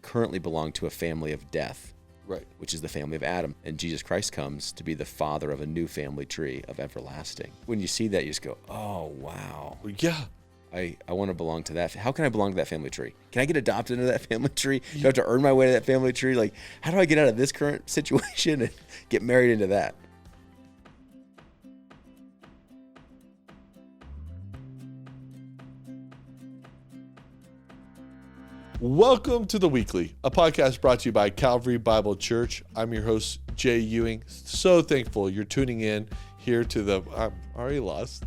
currently belong to a family of death, Right. which is the family of Adam. And Jesus Christ comes to be the father of a new family tree of everlasting. When you see that, you just go, oh, wow. Well, yeah. I want to belong to that. How can I belong to that family tree? Can I get adopted into that family tree? Do I have to earn my way to that family tree? Like, how do I get out of this current situation and get married into that? Welcome to The Weekly, a podcast brought to you by Calvary Bible Church. I'm your host, Jay Ewing. So thankful you're tuning in here to the... I'm already lost.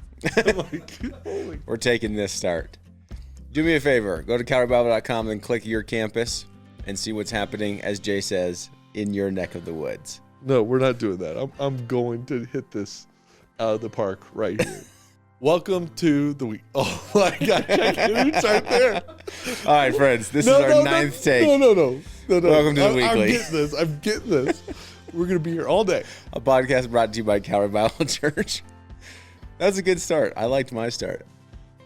We're taking this start. Do me a favor. Go to calvarybible.com and click your campus and see what's happening, as Jay says, in your neck of the woods. No, we're not doing that. I'm going to hit this out of the park right here. Welcome to the week. Oh my God, it's right there. All right, friends, this is our ninth take. No. Welcome to The Weekly. I'm getting this. We're going to be here all day. A podcast brought to you by Calvary Bible Church. That's a good start. I liked my start.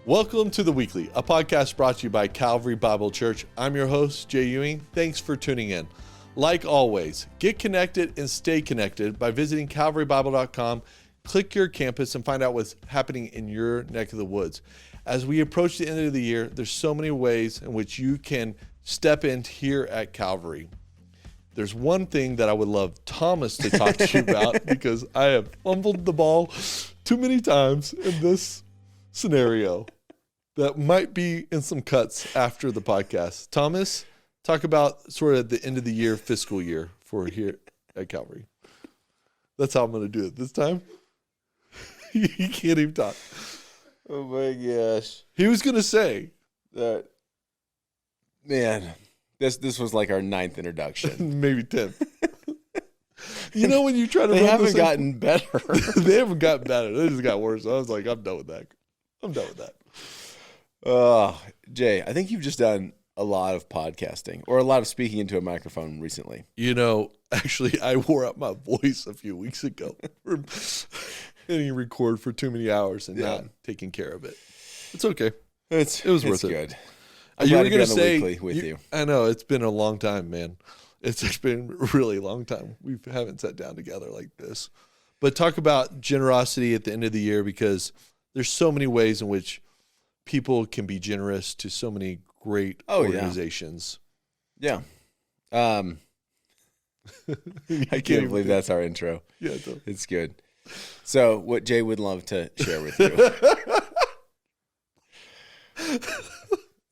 Welcome to The Weekly, a podcast brought to you by Calvary Bible Church. I'm your host, Jay Ewing. Thanks for tuning in. Like always, get connected and stay connected by visiting calvarybible.com. Click your campus and find out what's happening in your neck of the woods. As we approach the end of the year, there's so many ways in which you can step in here at Calvary. There's one thing that I would love Thomas to talk to you about because I have fumbled the ball too many times in this scenario that might be in some cuts after the podcast. Thomas, talk about sort of the end of the year fiscal year for here at Calvary. That's how I'm going to do it this time. He can't even talk. Oh my gosh. He was going to say that, man, this was like our ninth introduction. Maybe 10th. You know when you try to They run haven't gotten better. They haven't gotten better. They just got worse. I was like, I'm done with that. Jay, I think you've just done a lot of podcasting or a lot of speaking into a microphone recently. You know, actually, I wore out my voice a few weeks ago from hitting record for too many hours and not taking care of it. It's okay. It was worth it. Good. I'm You glad were to be going on to the say weekly with you. I know it's been a long time, man. It's been a really long time. We haven't sat down together like this. But talk about generosity at the end of the year, because there's so many ways in which people can be generous to so many great organizations. Yeah. I can't believe that's our intro. Yeah, it's good. So what Jay would love to share with you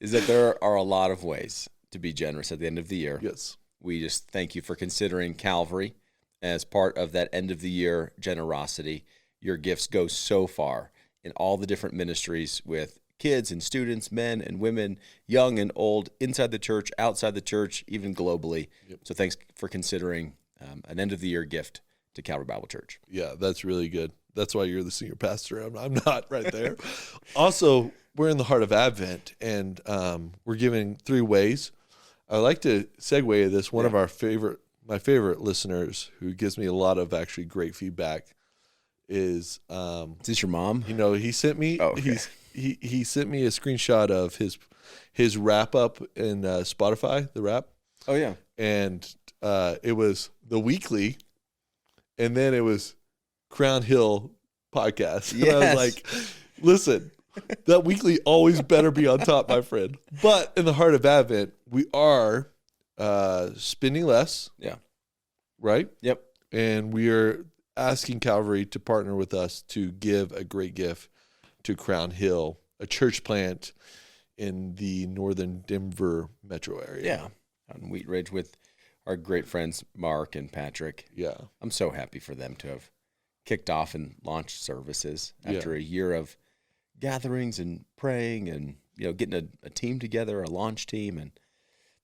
is that there are a lot of ways to be generous at the end of the year. Yes. We just thank you for considering Calvary as part of that end of the year generosity. Your gifts go so far in all the different ministries with kids and students, men and women, young and old, inside the church, outside the church, even globally. Yep. So thanks for considering an end of the year gift to Calvary Bible Church. Yeah, that's really good. That's why you're the senior pastor. I'm not right there. Also, we're in the heart of Advent, and we're giving 3 ways. I like to segue this. One of my favorite listeners, who gives me a lot of actually great feedback, is this your mom? You know, he sent me. Oh, okay. He sent me a screenshot of his wrap up in Spotify, the wrap. Oh yeah, and it was The Weekly, and then it was Crown Hill podcast. Yes. And I was like, listen, that weekly always better be on top, my friend. But in the heart of Advent, we are spending less. Yeah. Right? Yep. And we are asking Calvary to partner with us to give a great gift to Crown Hill, a church plant in the northern Denver metro area. Yeah. On Wheat Ridge with our great friends Mark and Patrick. Yeah. I'm so happy for them to have kicked off and launched services after a year of gatherings and praying and, you know, getting a team together, a launch team, and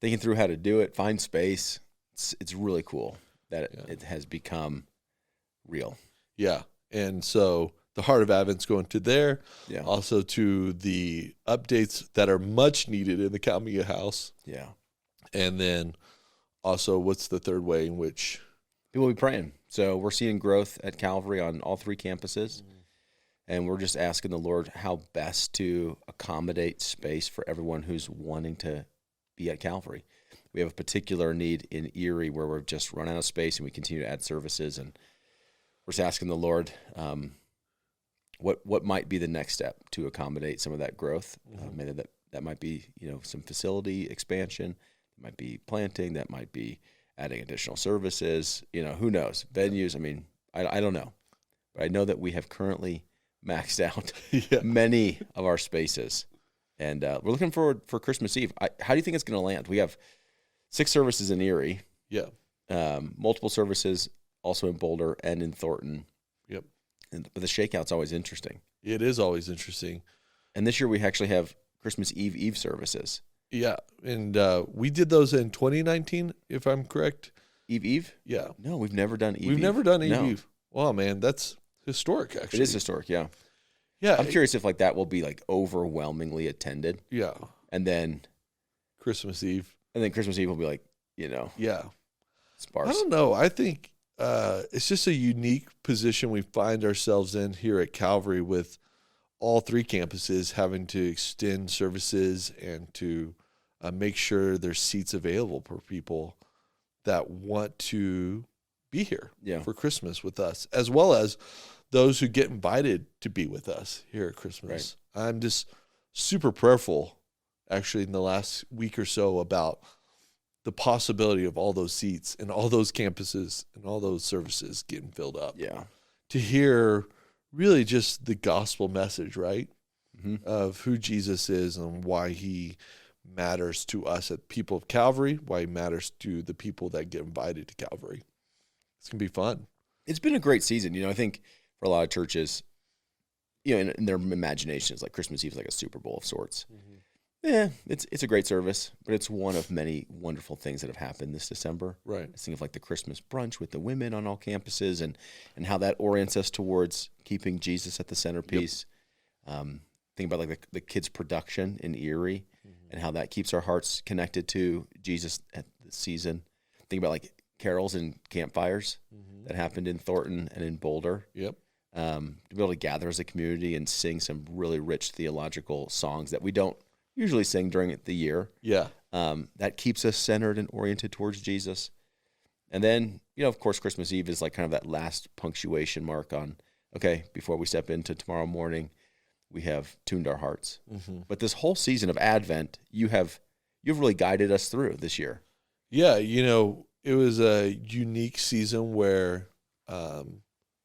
thinking through how to do it, find space. It's really cool that it has become real. Yeah. And so the heart of Advent's going to there. Yeah. Also to the updates that are much needed in the Calmia house. Yeah. And then also, what's the third way in which people will be praying? So we're seeing growth at Calvary on all 3 campuses. And we're just asking the Lord how best to accommodate space for everyone who's wanting to be at Calvary. we have a particular need in Erie where we've just run out of space and we continue to add services. And we're just asking the Lord what might be the next step to accommodate some of that growth. Maybe that might be, some facility expansion. It might be planting. That might be adding additional services. Who knows? Venues. I mean, I don't know. But I know that we have currently maxed out many of our spaces. And we're looking forward for Christmas Eve. How do you think it's going to land? We have 6 services in Erie. Yeah. Multiple services also in Boulder and in Thornton. Yep. But the shakeout's always interesting. It is always interesting. And this year we actually have Christmas Eve services. Yeah. And we did those in 2019, if I'm correct. Eve? Yeah. No, we've never done Eve. We've never done Eve. No. Wow, man, that's historic, actually. It is historic, yeah. Yeah. I'm curious if that will be overwhelmingly attended. Yeah. And then Christmas Eve. And then Christmas Eve will be yeah. Sparse. I don't know. I think it's just a unique position we find ourselves in here at Calvary with all 3 campuses having to extend services and to make sure there's seats available for people that want to be here for Christmas with us, as well as those who get invited to be with us here at Christmas. Right. I'm just super prayerful, actually, in the last week or so about the possibility of all those seats and all those campuses and all those services getting filled up. Yeah. To hear really just the gospel message, right? Mm-hmm. Of who Jesus is and why he matters to us at people of Calvary, why he matters to the people that get invited to Calvary. It's going to be fun. It's been a great season. I think for a lot of churches, in their imaginations, Christmas Eve is like a Super Bowl of sorts. Mm-hmm. Yeah, it's a great service, but it's one of many wonderful things that have happened this December. Right. I think of the Christmas brunch with the women on all campuses and how that orients us towards keeping Jesus at the centerpiece. Yep. Think about the kids' production in Erie and how that keeps our hearts connected to Jesus at the season. Think about carols and campfires that happened in Thornton and in Boulder. Yep. To be able to gather as a community and sing some really rich theological songs that we don't usually sing during the year. Yeah. That keeps us centered and oriented towards Jesus. And then, of course, Christmas Eve is kind of that last punctuation mark on, okay, before we step into tomorrow morning, we have tuned our hearts. Mm-hmm. But this whole season of Advent, you've really guided us through this year. Yeah, it was a unique season where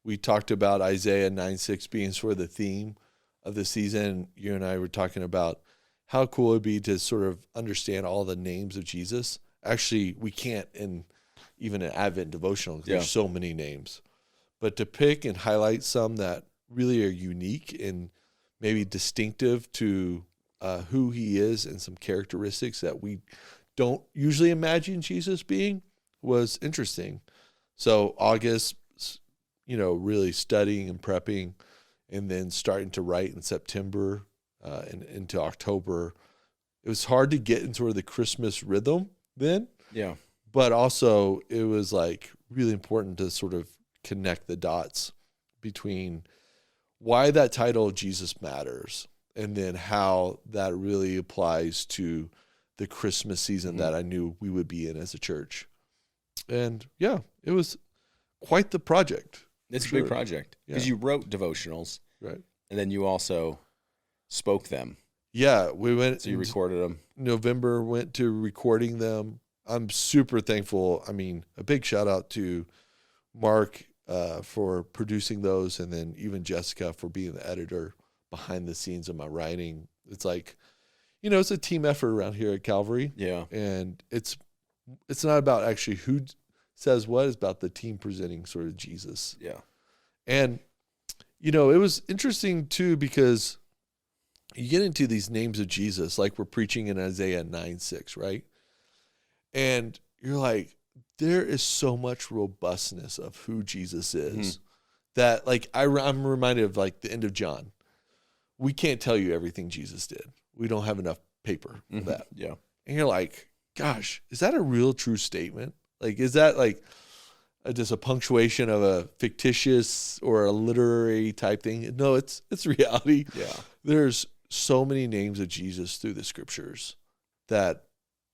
we talked about Isaiah 9:6 being sort of the theme of the season. You and I were talking about how cool it would be to sort of understand all the names of Jesus. Actually, we can't in even an Advent devotional because there's so many names. But to pick and highlight some that really are unique and maybe distinctive to who he is and some characteristics that we don't usually imagine Jesus being was interesting. So August, really studying and prepping, and then starting to write in September and into October. It was hard to get into sort of the Christmas rhythm then. Yeah. But also it was really important to sort of connect the dots between why that title Jesus matters and then how that really applies to the Christmas season that I knew we would be in as a church. And it was quite the project. It's a big project because you wrote devotionals, right? And then you also spoke them. Yeah, we went. So you recorded them. November went to recording them. I'm super thankful. I mean, a big shout out to Mark for producing those, and then even Jessica for being the editor behind the scenes of my writing. It's it's a team effort around here at Calvary. Yeah, and it's not about actually who says what, it's about the team presenting sort of Jesus. Yeah. And, it was interesting too, because you get into these names of Jesus, like we're preaching in Isaiah 9:6, right? And you're like, there is so much robustness of who Jesus is that I'm reminded of the end of John. We can't tell you everything Jesus did. We don't have enough paper for that. Yeah. And you're like, gosh, is that a real true statement? Is that just a punctuation of a fictitious or a literary type thing? No, it's reality. Yeah. There's so many names of Jesus through the scriptures that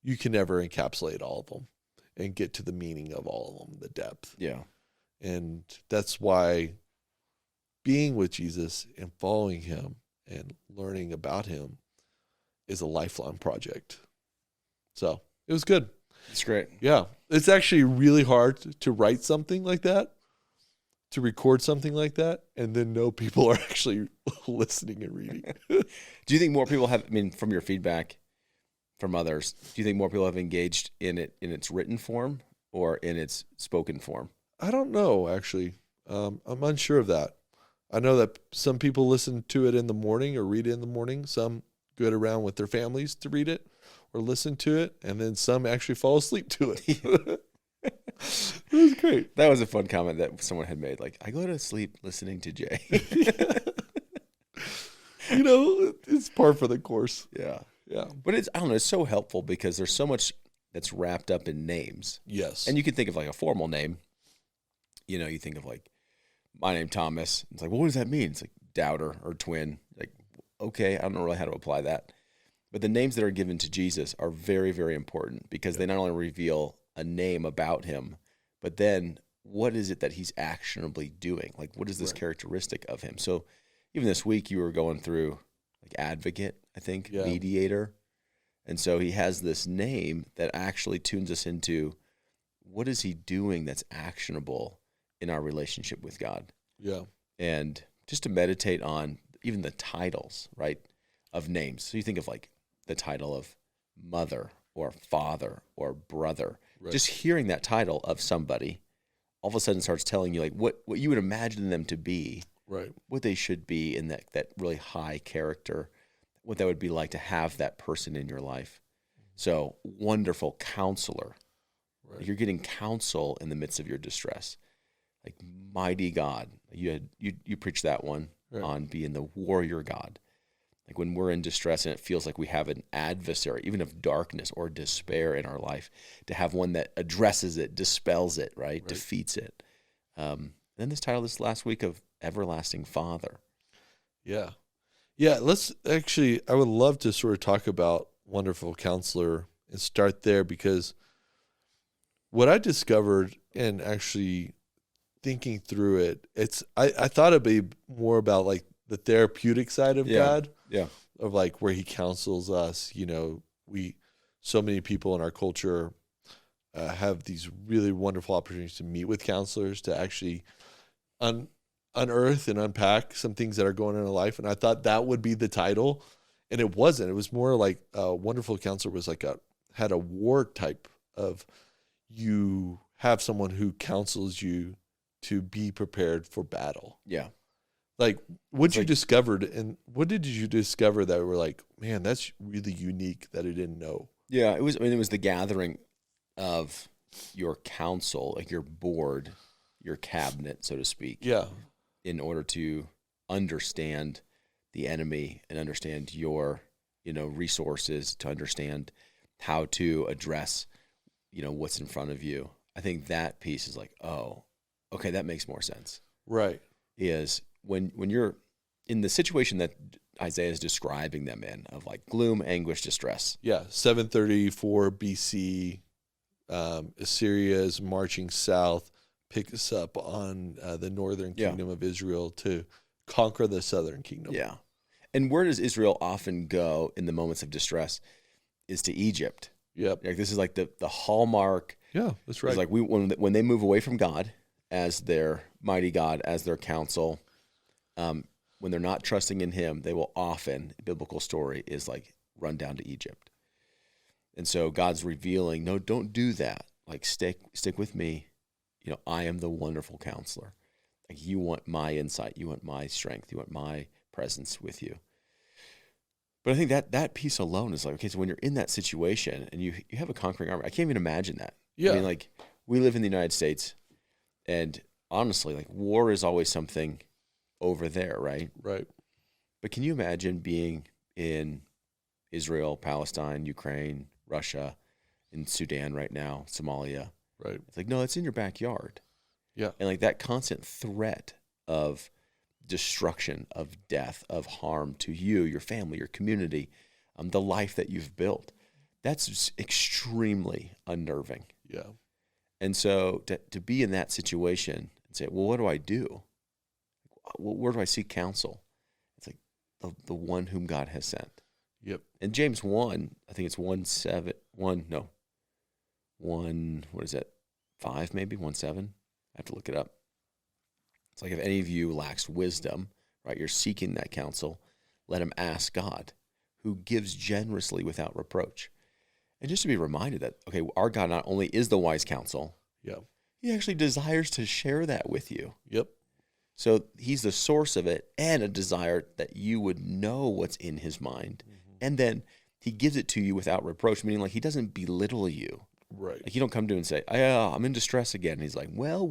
you can never encapsulate all of them and get to the meaning of all of them, the depth. Yeah. And that's why being with Jesus and following him and learning about him is a lifelong project. So it was good. It's great. Yeah. It's actually really hard to write something like that, to record something like that, and then know people are actually listening and reading. Do you think more people have, I mean, from your feedback from others, do you think more people have engaged in it in its written form or in its spoken form? I don't know, actually. I'm unsure of that. I know that some people listen to it in the morning or read it in the morning. Some go around with their families to read it or listen to it, and then some actually fall asleep to it. It was great. That was a fun comment that someone had made. Like, I go to sleep listening to Jay. You know, it's par for the course. Yeah. Yeah. But it's, I don't know, it's so helpful because there's so much that's wrapped up in names. Yes. And you can think of like a formal name. You know, you think of like, my name Thomas. It's like, well, what does that mean? It's like doubter or twin. Like, okay, I don't know really how to apply that. But the names that are given to Jesus are very, very important because they not only reveal a name about him, but then what is it that he's actionably doing? Like, what is this characteristic of him? So even this week you were going through like advocate, I think, mediator. And so he has this name that actually tunes us into what is he doing that's actionable in our relationship with God. Yeah. And just to meditate on even the titles, right, of names. So you think of like the title of mother or father or brother. Right. Just hearing that title of somebody all of a sudden starts telling you like what you would imagine them to be, right? What they should be in that really high character, what that would be like to have that person in your life. So wonderful counselor. Right. You're getting counsel in the midst of your distress. Like mighty God. You preached that one on being the warrior God. Like when we're in distress and it feels like we have an adversary, even of darkness or despair in our life, to have one that addresses it, dispels it, right? Defeats it. Then this title this last week of Everlasting Father. Yeah. Yeah, let's actually, I would love to sort of talk about Wonderful Counselor and start there because what I discovered and actually thinking through it, I thought it'd be more about like the therapeutic side of God. Yeah. Of like where he counsels us. You know, so many people in our culture have these really wonderful opportunities to meet with counselors to actually unearth and unpack some things that are going on in life. And I thought that would be the title. And it wasn't. It was more like Wonderful Counselor was like had a war type of you have someone who counsels you to be prepared for battle. Yeah. Like what you discovered and what did you discover that were like, man, that's really unique that I didn't know? Yeah, it was the gathering of your council, like your board, your cabinet, so to speak. Yeah. In order to understand the enemy and understand your, resources, to understand how to address, what's in front of you. I think that piece is like, oh, okay, that makes more sense. Right. Is when you're in the situation that Isaiah is describing them in, of like gloom, anguish, distress. Yeah, 734 BC, Assyria is marching south, picks up on the northern kingdom of Israel to conquer the southern kingdom. Yeah. And where does Israel often go in the moments of distress is to Egypt. Yep. Like this is like the hallmark. Yeah, that's right. It's like when they move away from God as their mighty God, as their counsel, when they're not trusting in him, they will often, biblical story is like run down to Egypt. And so God's revealing, no, don't do that. Like stick with me. I am the wonderful counselor. Like you want my insight, you want my strength, you want my presence with you. But I think that piece alone is like, okay, so when you're in that situation and you have a conquering army, I can't even imagine that. Yeah. I mean, like we live in the United States and honestly, like war is always something over there, right? Right. But can you imagine being in Israel, Palestine, Ukraine, Russia, in Sudan right now, Somalia? Right. It's like, no, it's in your backyard. Yeah. And like that constant threat of destruction, of death, of harm to you, your family, your community, the life that you've built. That's extremely unnerving. Yeah. And so to be in that situation and say, well, what do I do? Where do I seek counsel? It's like the one whom God has sent. Yep. And James 1, I think it's 5 maybe, 1:7. I have to look it up. It's like if any of you lacks wisdom, right, you're seeking that counsel, let him ask God, who gives generously without reproach. And just to be reminded that, okay, our God not only is the wise counsel, he actually desires to share that with you. Yep. So he's the source of it and a desire that you would know what's in his mind. Mm-hmm. And then he gives it to you without reproach, meaning like he doesn't belittle you. Right. Like you don't come to him and say, I'm in distress again. And he's like, well.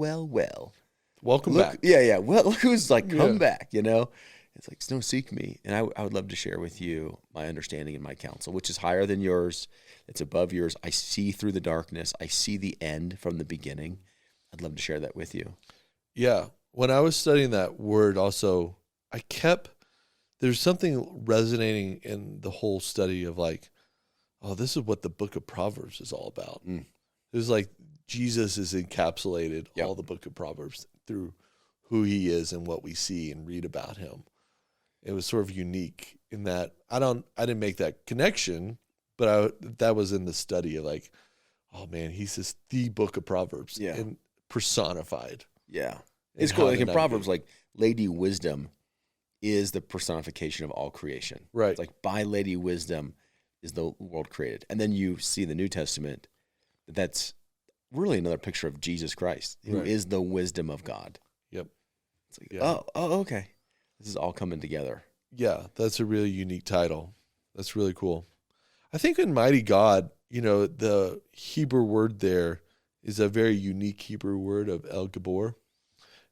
Welcome back. Yeah. Well, look who's like, come back, you know? It's like, no, seek me. And I would love to share with you my understanding and my counsel, which is higher than yours. It's above yours. I see through the darkness. I see the end from the beginning. I'd love to share that with you. Yeah. When I was studying that word also, there's something resonating in the whole study of like, oh, this is what the book of Proverbs is all about. It was like Jesus is encapsulated all the book of Proverbs through who he is and what we see and read about him. It was sort of unique in that I didn't make that connection, but that was in the study of like, oh man, he's just the book of Proverbs and personified. Yeah. It's cool. Like in Proverbs, like Lady Wisdom is the personification of all creation. Right. It's like by Lady Wisdom is the world created. And then you see in the New Testament that's really another picture of Jesus Christ, who is the wisdom of God. Yep. It's like, okay. This is all coming together. Yeah, that's a really unique title. That's really cool. I think in Mighty God, the Hebrew word there is a very unique Hebrew word of El Gabor.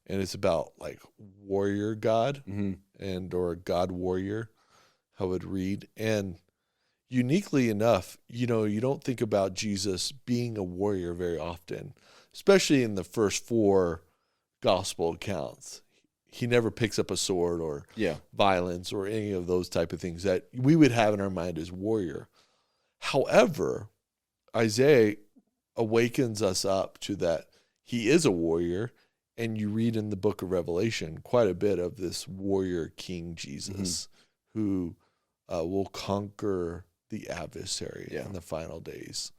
And it's about like warrior God and or God warrior, how it would read. And uniquely enough, you don't think about Jesus being a warrior very often, especially in the first 4 gospel accounts. He never picks up a sword or violence or any of those type of things that we would have in our mind as warrior. However, Isaiah awakens us up to that he is a warrior, and you read in the book of Revelation quite a bit of this warrior King Jesus who will conquer the adversary in the final days,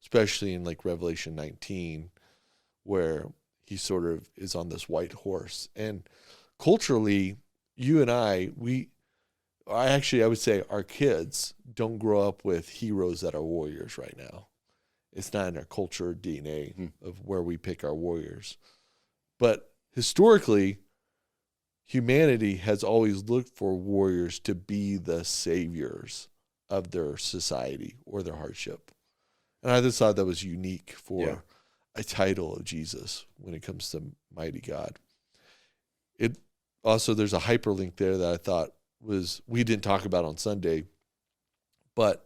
especially in like Revelation 19, where he sort of is on this white horse. And culturally, you and I would say our kids don't grow up with heroes that are warriors right now. It's not in our culture DNA of where we pick our warriors. But historically, humanity has always looked for warriors to be the saviors of their society or their hardship. And I just thought that was unique for a title of Jesus when it comes to Mighty God. It also, there's a hyperlink there that I thought we didn't talk about on Sunday, but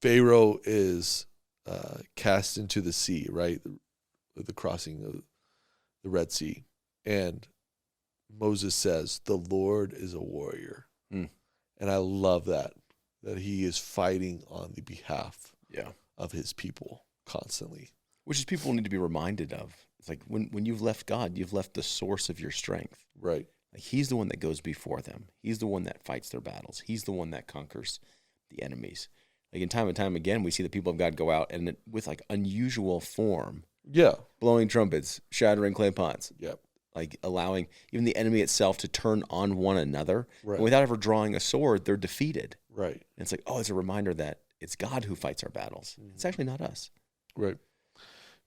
Pharaoh is cast into the sea, right? The crossing of the Red Sea. And Moses says, the Lord is a warrior. And I love that he is fighting on the behalf of his people constantly. Which is people need to be reminded of. It's like when you've left God, you've left the source of your strength. Right. Like he's the one that goes before them. He's the one that fights their battles. He's the one that conquers the enemies. Like in time and time again, we see the people of God go out and with like unusual form. Yeah. Blowing trumpets, shattering clay pots. Yep. Like allowing even the enemy itself to turn on one another. Right. And without ever drawing a sword, they're defeated. Right. And it's like, it's a reminder that it's God who fights our battles. It's actually not us. Right.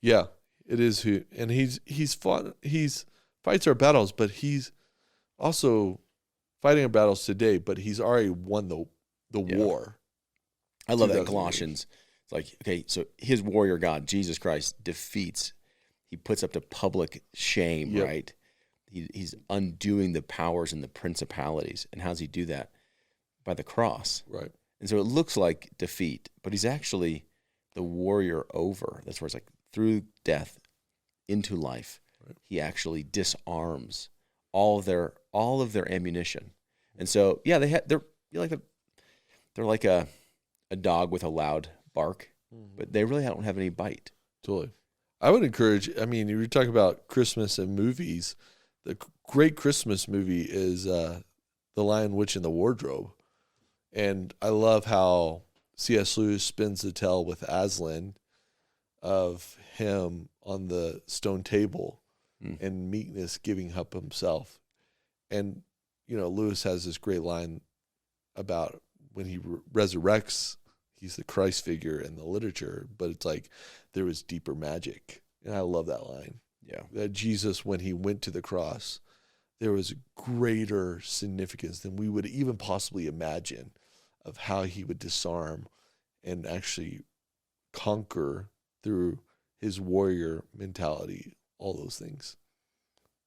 Yeah, it is who, and he's fights our battles, but he's also fighting our battles today, but he's already won the war. I love that in Colossians. It's like, okay, so his warrior God, Jesus Christ, he puts up to public shame, right? He's undoing the powers and the principalities. And how does he do that? By the cross. Right. And so it looks like defeat, but he's actually the warrior over. That's where it's like through death into life. Right. He actually disarms all of their ammunition. And so, they're like a a dog with a loud bark, but they really don't have any bite. Totally. I would encourage, I mean, you're talking about Christmas and movies. The great Christmas movie is The Lion, Witch, and the Wardrobe. And I love how C.S. Lewis spins the tale with Aslan of him on the stone table and meekness giving up himself. And, you know, Lewis has this great line about when he resurrects, he's the Christ figure in the literature, but it's like there was deeper magic. And I love that line. Yeah. That Jesus, when he went to the cross, there was greater significance than we would even possibly imagine of how he would disarm and actually conquer through his warrior mentality, all those things.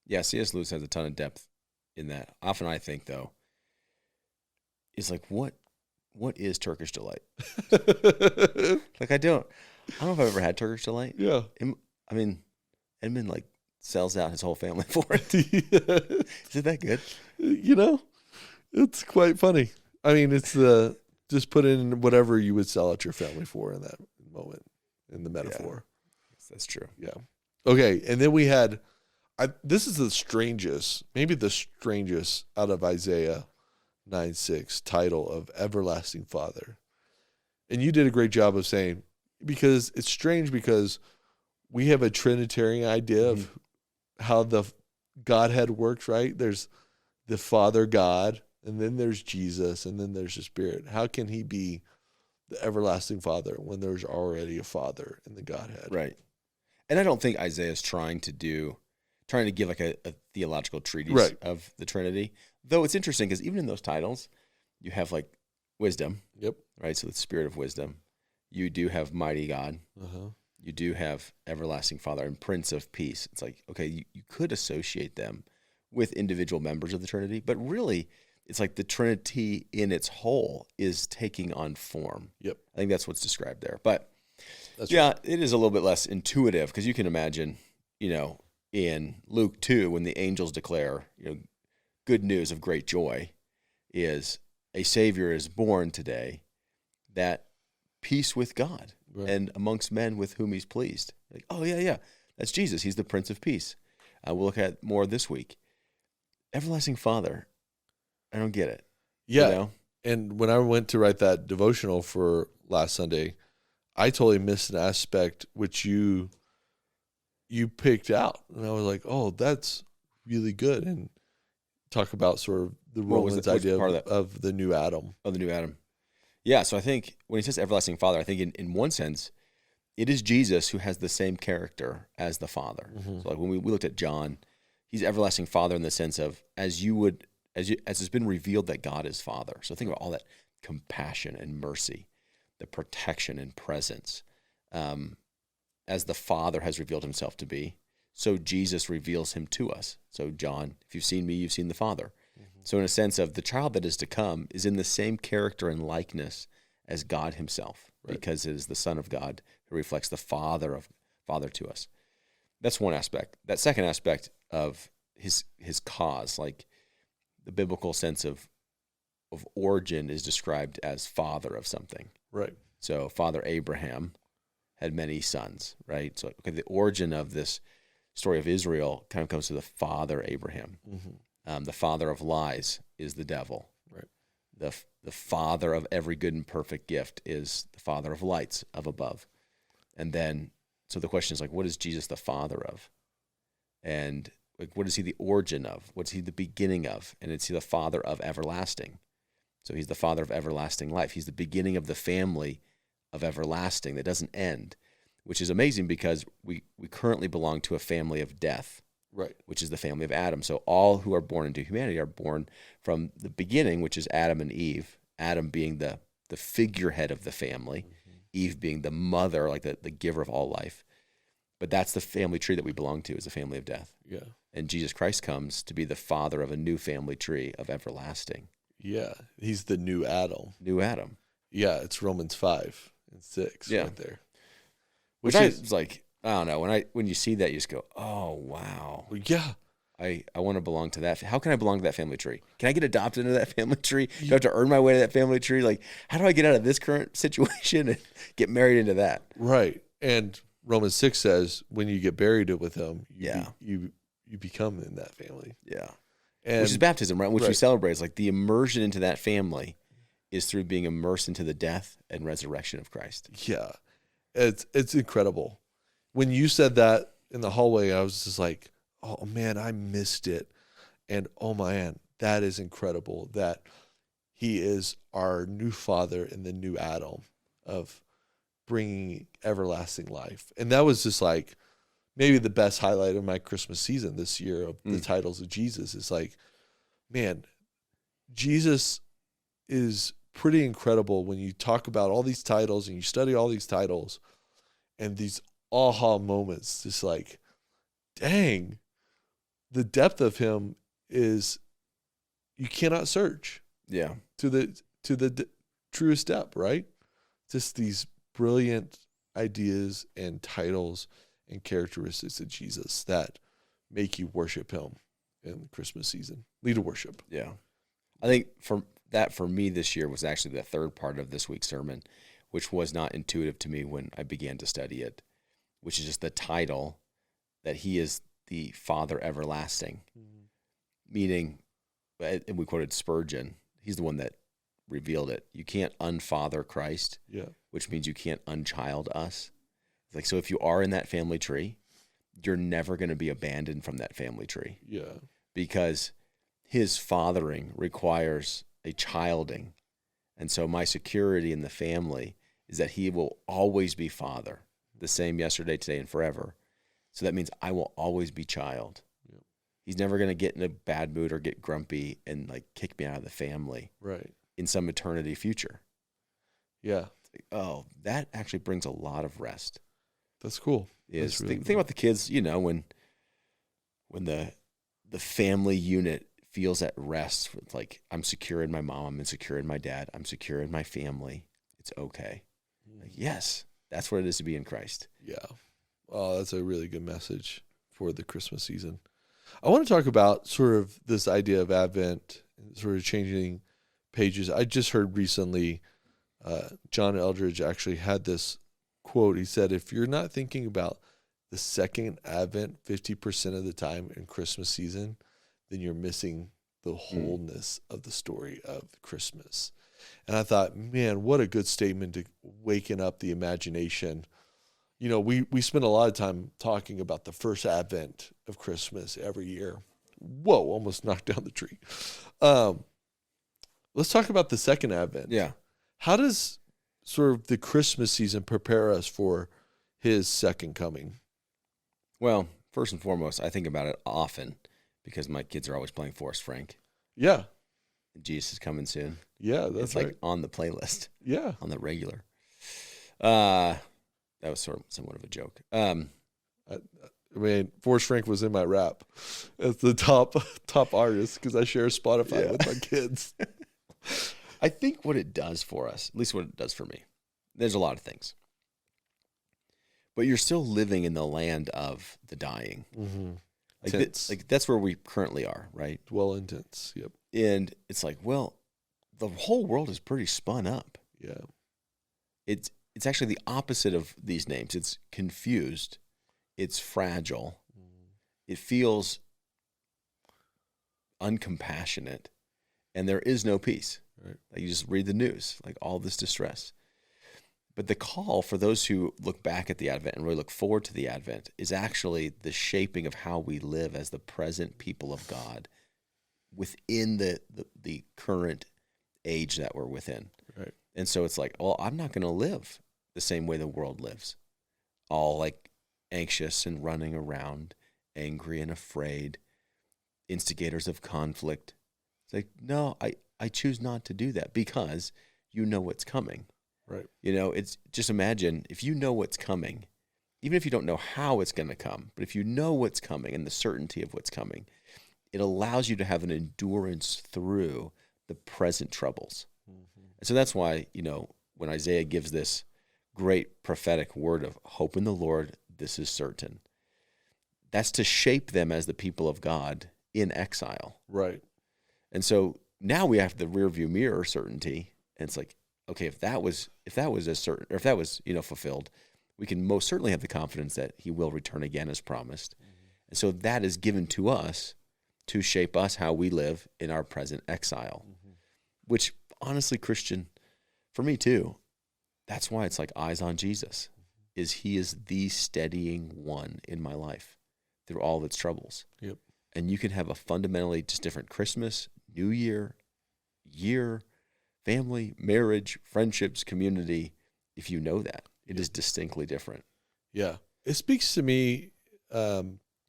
Yeah, C.S. Lewis has a ton of depth in that. Often I think, though, is like, what is Turkish delight? Like, I don't know if I've ever had Turkish delight. Yeah. I mean, Edmund like sells out his whole family for it. Is it that good? You know, it's quite funny. I mean, it's just put in whatever you would sell out your family for in that moment, in the metaphor. Yeah, that's true. Yeah. Okay, and then we had, this is the strangest, maybe the strangest out of Isaiah 9:6 title of Everlasting Father. And you did a great job of saying, because it's strange because we have a Trinitarian idea of how the Godhead works, right? There's the Father God, and then there's Jesus, and then there's the Spirit. How can he be the everlasting Father when there's already a Father in the Godhead? Right. And I don't think Isaiah is trying to give like a theological treatise of the Trinity. Though it's interesting because even in those titles, you have like wisdom. Yep. Right. So the Spirit of wisdom. You do have mighty God. Uh-huh. You do have everlasting Father and Prince of Peace. It's like, okay, you could associate them with individual members of the Trinity, but really it's like the Trinity in its whole is taking on form. Yep. I think that's what's described there. But That's yeah, right. it is a little bit less intuitive because you can imagine, you know, in Luke 2, when the angels declare, you know, good news of great joy is a Savior is born today, that peace with God and amongst men with whom he's pleased. Like, oh, yeah, that's Jesus. He's the Prince of Peace. We'll look at more this week. Everlasting Father, I don't get it. Yeah. You know? And when I went to write that devotional for last Sunday, I totally missed an aspect which you picked out. And I was like, oh, that's really good. And talk about sort of the Romans idea of the new Adam. Oh, the new Adam. Yeah, so I think when he says everlasting Father, I think in one sense, it is Jesus who has the same character as the Father. Mm-hmm. So like when we looked at John, he's everlasting Father in the sense of as it's been revealed that God is Father. So think about all that compassion and mercy, the protection and presence, as the Father has revealed himself to be. So Jesus reveals him to us. So John, if you've seen me, you've seen the Father. Mm-hmm. So in a sense of the child that is to come is in the same character and likeness as God himself, because it is the Son of God who reflects the Father to us. That's one aspect. That second aspect of his cause, like the biblical sense of origin is described as father of something. Right. So Father Abraham had many sons, right? So okay, the origin of this story of Israel kind of comes to the father Abraham. Mm-hmm. The father of lies is the devil. Right. The father of every good and perfect gift is the father of lights of above. And then, so the question is like, what is Jesus the father of? And like, what is he the origin of? What's he the beginning of? And it's the father of everlasting. So he's the father of everlasting life. He's the beginning of the family of everlasting that doesn't end, which is amazing because we currently belong to a family of death, right? Which is the family of Adam. So all who are born into humanity are born from the beginning, which is Adam and Eve, Adam being the figurehead of the family, mm-hmm. Eve being the mother, like the giver of all life. But that's the family tree that we belong to, is the family of death. Yeah. And Jesus Christ comes to be the father of a new family tree of everlasting. Yeah. He's the new Adam. New Adam. Yeah. It's Romans 5 and 6 right there. Which is like, I don't know. When you see that, you just go, oh, wow. Yeah. I want to belong to that. How can I belong to that family tree? Can I get adopted into that family tree? Do I have to earn my way to that family tree? Like, how do I get out of this current situation and get married into that? Right. And Romans 6 says when you get buried with him, you become in that family. Yeah. And, which is baptism, right? Which we right. celebrate. It's like the immersion into that family is through being immersed into the death and resurrection of Christ. Yeah. It's incredible. When you said that in the hallway, I was just like, oh man, I missed it. And oh man, that is incredible that he is our new father in the new Adam of bringing everlasting life. And that was just like maybe the best highlight of my Christmas season this year of the titles of Jesus. Is like, man, Jesus is pretty incredible when you talk about all these titles and you study all these titles and these aha moments, just like, dang, the depth of him is you cannot search to the truest depth, right? Just these brilliant ideas and titles and characteristics of Jesus that make you worship him in the Christmas season. Lead to worship. Yeah. I think for me this year was actually the third part of this week's sermon, which was not intuitive to me when I began to study it, which is just the title that he is the Father everlasting, meaning, and we quoted Spurgeon, he's the one that revealed it. You can't unfather Christ, which means you can't unchild us. It's like, so if you are in that family tree, you're never going to be abandoned from that family tree. Yeah. Because his fathering requires a childing. And so my security in the family is that he will always be father, the same yesterday, today, and forever. So that means I will always be child. Yep. He's never going to get in a bad mood or get grumpy and like kick me out of the family in some eternity future. Yeah. Oh, that actually brings a lot of rest. That's cool. That's really think about the kids, you know, when the family unit feels at rest. It's like, I'm secure in my mom, I'm secure in my dad, I'm secure in my family. It's okay. Like, yes, that's what it is to be in Christ. Yeah. Oh, that's a really good message for the Christmas season. I want to talk about sort of this idea of Advent, sort of changing pages. I just heard recently John Eldridge actually had this quote. He said, if you're not thinking about the second Advent 50% of the time in Christmas season, then you're missing the wholeness of the story of Christmas. And I thought, man, what a good statement to waken up the imagination. You know, we spend a lot of time talking about the first Advent of Christmas every year. Whoa, almost knocked down the tree. Let's talk about the second Advent. Yeah. How does sort of the Christmas season prepare us for his second coming? Well, first and foremost, I think about it often because my kids are always playing Forrest Frank. Yeah. Jesus is coming soon. Yeah, that's it's right. Like on the playlist. Yeah. On the regular. That was sort of somewhat of a joke. I mean, Forrest Frank was in my rap as the top artist because I share Spotify with my kids. I think what it does for us, at least what it does for me, there's a lot of things. But you're still living in the land of the dying. Mm-hmm. Like that's where we currently are, right? Dwell intense. Yep. And it's like, well, the whole world is pretty spun up. Yeah. It's actually the opposite of these names. It's confused. It's fragile. It feels uncompassionate. And there is no peace. Right. Like you just read the news, like all this distress. But the call for those who look back at the Advent and really look forward to the Advent is actually the shaping of how we live as the present people of God within the current age that we're within. Right. And so it's like, well, I'm not going to live the same way the world lives, all like anxious and running around, angry and afraid, instigators of conflict. It's like, no, I choose not to do that because you know what's coming. Right. You know, it's just imagine if you know what's coming, even if you don't know how it's going to come, but if you know what's coming and the certainty of what's coming, it allows you to have an endurance through the present troubles. Mm-hmm. And so that's why, you know, when Isaiah gives this great prophetic word of hope in the Lord, this is certain. that's to shape them as the people of God in exile. Right. And so now we have the rear view mirror certainty. And it's like, okay, if that was fulfilled, we can most certainly have the confidence that he will return again as promised. And so that is given to us to shape us how we live in our present exile, which honestly, Christian, for me too, that's why it's like eyes on Jesus, is he is the steadying one in my life through all of its troubles. Yep. And you can have a fundamentally just different Christmas, New Year, family, marriage, friendships, community, if you know that. It is distinctly different. Yeah. It speaks to me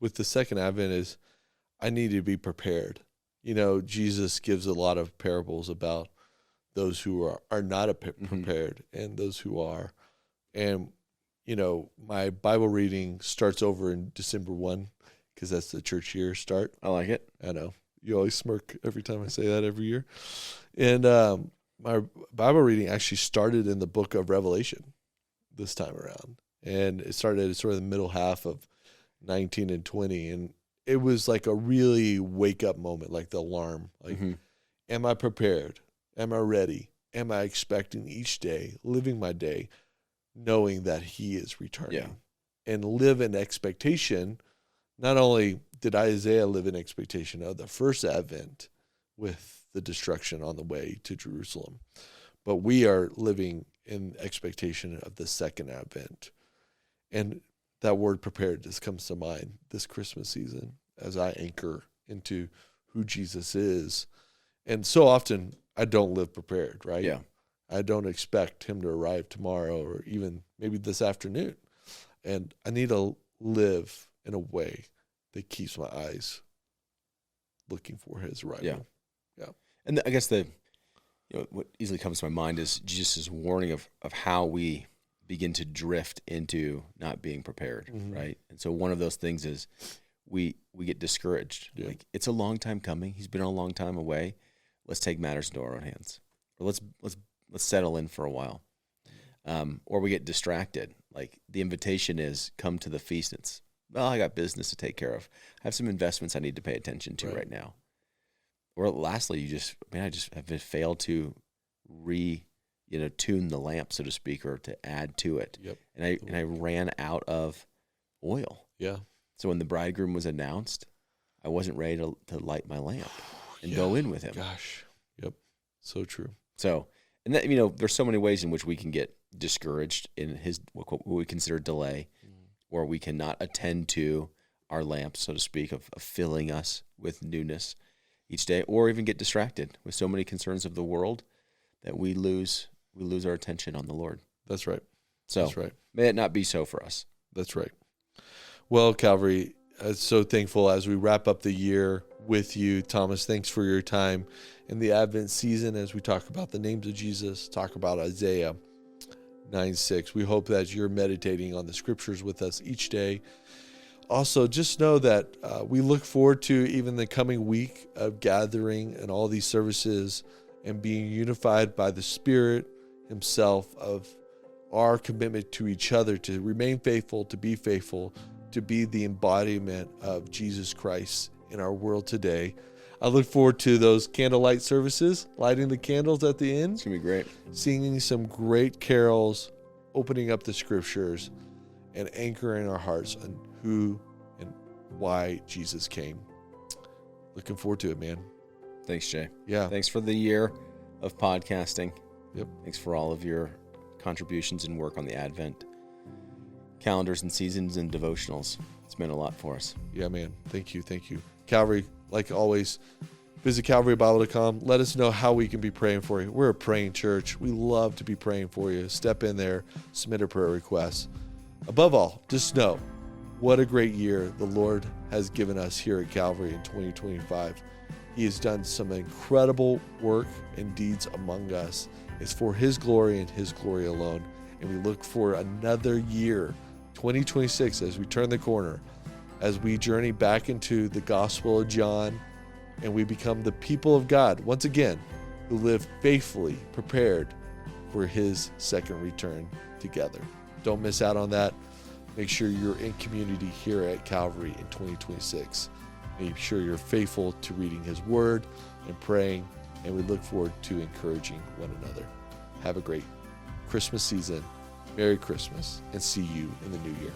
with the second advent is I need to be prepared. Jesus gives a lot of parables about those who are not prepared and those who are. And, my Bible reading starts over in December 1 because that's the church year start. I like it. I know. You always smirk every time I say that every year. And my Bible reading actually started in the book of Revelation this time around. And it started at sort of the middle half of 19 and 20. And it was like a really wake up moment, like the alarm. Like, am I prepared? Am I ready? Am I expecting each day, living my day, knowing that he is returning? And live in expectation. Not only did Isaiah live in expectation of the first advent with the destruction on the way to Jerusalem, but we are living in expectation of the second advent. And that word prepared just comes to mind this Christmas season as I anchor into who Jesus is. And so often I don't live prepared, right? Yeah. I don't expect him to arrive tomorrow or even maybe this afternoon. And I need to live in a way that keeps my eyes looking for his arrival. Yeah. And I guess what easily comes to my mind is Jesus' warning of how we begin to drift into not being prepared, right? And so one of those things is we get discouraged. Yeah. Like, it's a long time coming. He's been a long time away. Let's take matters into our own hands, or let's settle in for a while. Or we get distracted. Like, the invitation is come to the feast. It's, I got business to take care of. I have some investments I need to pay attention to right now. Or lastly, I just have failed to tune the lamp, so to speak, or to add to it. Yep. And I ran out of oil. Yeah. So when the bridegroom was announced, I wasn't ready to light my lamp and go in with him. Gosh. Yep. So true. So, and that, there's so many ways in which we can get discouraged in what we consider delay, or we cannot attend to our lamps, so to speak, of filling us with newness each day, or even get distracted with so many concerns of the world that we lose our attention on the Lord. That's right. So that's right. May it not be so for us. That's right. Well, Calvary, I'm so thankful as we wrap up the year with you. Thomas, thanks for your time in the Advent season as we talk about the names of Jesus, talk about Isaiah 9:6. We hope that you're meditating on the scriptures with us each day. Also, just know that we look forward to even the coming week of gathering and all these services and being unified by the Spirit himself, of our commitment to each other to remain faithful, to be the embodiment of Jesus Christ in our world today. I look forward to those candlelight services, lighting the candles at the end. It's going to be great. Singing some great carols, opening up the scriptures, and anchoring our hearts on who and why Jesus came. Looking forward to it, man. Thanks, Jay. Yeah. Thanks for the year of podcasting. Yep. Thanks for all of your contributions and work on the Advent calendars and seasons and devotionals. It's meant a lot for us. Yeah, man. Thank you. Calvary, like always, visit calvarybible.com. Let us know how we can be praying for you. We're a praying church. We love to be praying for you. Step in there, submit a prayer request. Above all, just know what a great year the Lord has given us here at Calvary in 2025. He has done some incredible work and deeds among us. It's for his glory and his glory alone. And we look for another year, 2026, as we turn the corner, as we journey back into the Gospel of John, and we become the people of God, once again, who live faithfully prepared for his second return together. Don't miss out on that. Make sure you're in community here at Calvary in 2026. Make sure you're faithful to reading his word and praying, and we look forward to encouraging one another. Have a great Christmas season. Merry Christmas, and see you in the new year.